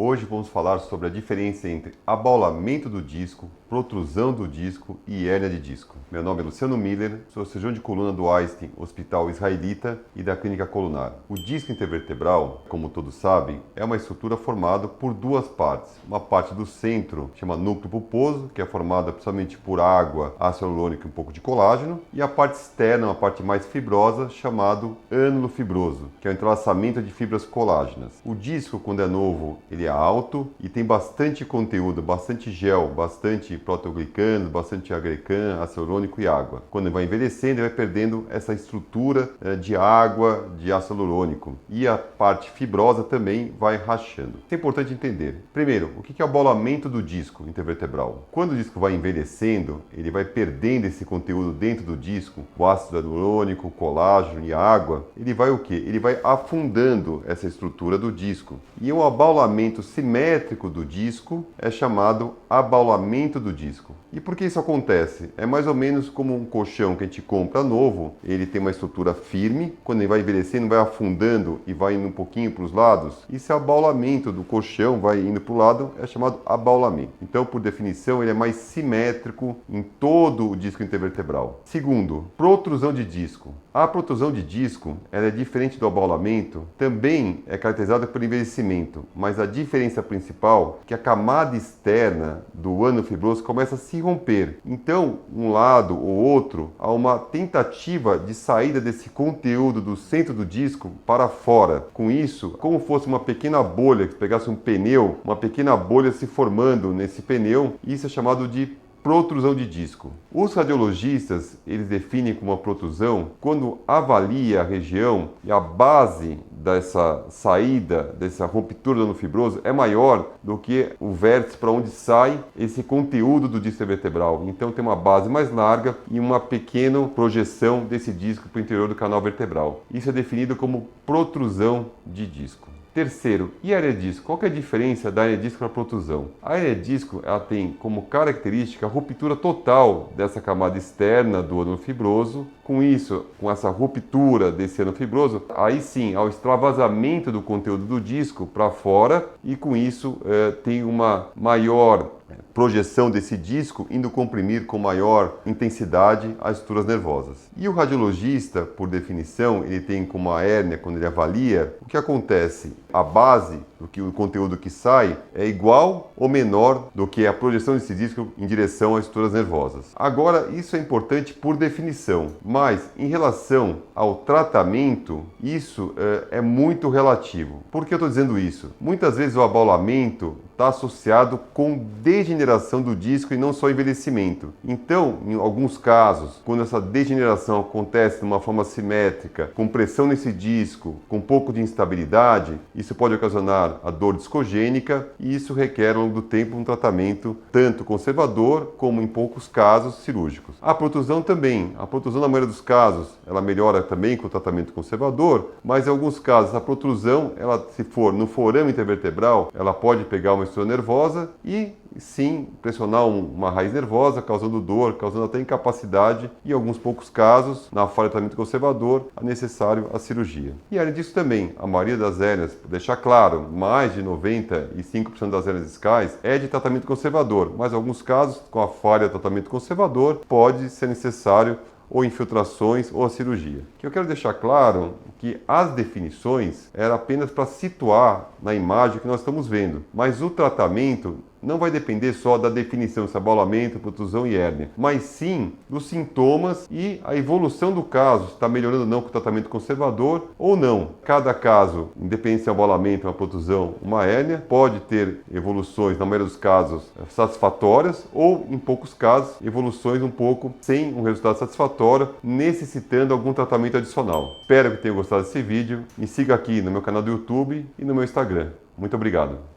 Hoje vamos falar sobre a diferença entre abaulamento do disco, protrusão do disco e hérnia de disco. Meu nome é Luciano Miller, sou cirurgião de coluna do Einstein Hospital Israelita e da Clínica Colunar. O disco intervertebral, como todos sabem, é uma estrutura formada por duas partes. Uma parte do centro, chama núcleo pulposo, que é formada principalmente por água, ácido hialurônico e um pouco de colágeno, e a parte externa, uma parte mais fibrosa, chamado ânulo fibroso, que é o entrelaçamento de fibras colágenas. O disco, quando é novo, ele é alto e tem bastante conteúdo, bastante gel, bastante proteoglicano, bastante agrecan, ácido hialurônico e água. Quando ele vai envelhecendo, ele vai perdendo essa estrutura de água, de ácido hialurônico. E a parte fibrosa também vai rachando. Isso é importante entender. Primeiro, o que é o abaulamento do disco intervertebral? Quando o disco vai envelhecendo, ele vai perdendo esse conteúdo dentro do disco, o ácido hialurônico, o colágeno e a água. Ele vai o quê? Ele vai afundando essa estrutura do disco. E o abaulamento simétrico do disco é chamado abaulamento do disco. E por que isso acontece? É mais ou menos como um colchão que a gente compra novo, ele tem uma estrutura firme, quando ele vai envelhecendo, vai afundando e vai indo um pouquinho para os lados. Esse abaulamento do colchão vai indo para o lado, é chamado abaulamento. Então, por definição, ele é mais simétrico em todo o disco intervertebral. Segundo, protrusão de disco. A protrusão de disco, ela é diferente do abaulamento, também é caracterizada pelo envelhecimento, mas a diferença principal é que a camada externa do ânulo fibroso começa a se romper. Então, um lado ou outro, há uma tentativa de saída desse conteúdo do centro do disco para fora. Com isso, como fosse uma pequena bolha, que pegasse um pneu, uma pequena bolha se formando nesse pneu, isso é chamado de protrusão de disco. Os radiologistas, eles definem como uma protrusão quando avalia a região e a base dessa saída, dessa ruptura do ânulo fibroso é maior do que o vértice para onde sai esse conteúdo do disco vertebral. Então tem uma base mais larga e uma pequena projeção desse disco para o interior do canal vertebral. Isso é definido como protrusão de disco. Terceiro, e a hérnia de disco? Qual que é a diferença da hérnia de disco para a protrusão? A hérnia de disco ela tem como característica a ruptura total dessa camada externa do ânulo fibroso. Com isso, com essa ruptura desse ânulo fibroso, aí sim há o extravasamento do conteúdo do disco para fora e com isso tem uma maior projeção desse disco indo comprimir com maior intensidade as estruturas nervosas. E o radiologista, por definição, ele tem como a hérnia, quando ele avalia, o que acontece? A base do que o conteúdo que sai é igual ou menor do que a projeção desse disco em direção às estruturas nervosas. Agora, isso é importante por definição, mas em relação ao tratamento, isso é muito relativo. Por que eu estou dizendo isso? Muitas vezes o abaulamento está associado com degeneração do disco e não só envelhecimento. Então, em alguns casos, quando essa degeneração acontece de uma forma simétrica, com pressão nesse disco, com um pouco de instabilidade, isso pode ocasionar a dor discogênica e isso requer ao longo do tempo um tratamento tanto conservador como, em poucos casos, cirúrgicos. A protrusão também. A protrusão, na maioria dos casos, ela melhora também com o tratamento conservador, mas em alguns casos a protrusão, ela, se for no forame intervertebral, ela pode pegar uma estrutura nervosa e sim pressionar uma raiz nervosa, causando dor, causando até incapacidade e em alguns poucos casos, na falha de tratamento conservador, é necessário a cirurgia. E além disso também, a maioria das hérnias, por deixar claro, mais de 95% das hérnias discais é de tratamento conservador, mas em alguns casos, com a falha de tratamento conservador, pode ser necessário ou infiltrações ou a cirurgia. Que eu quero deixar claro que as definições eram apenas para situar na imagem que nós estamos vendo, mas o tratamento não vai depender só da definição, se é abaulamento, protrusão e hérnia, mas sim dos sintomas e a evolução do caso, se está melhorando ou não com o tratamento conservador ou não. Cada caso, independente se é um abaulamento, uma protrusão, uma hérnia, pode ter evoluções, na maioria dos casos, satisfatórias ou, em poucos casos, evoluções um pouco sem um resultado satisfatório, necessitando algum tratamento adicional. Espero que tenham gostado desse vídeo. Me siga aqui no meu canal do YouTube e no meu Instagram. Muito obrigado.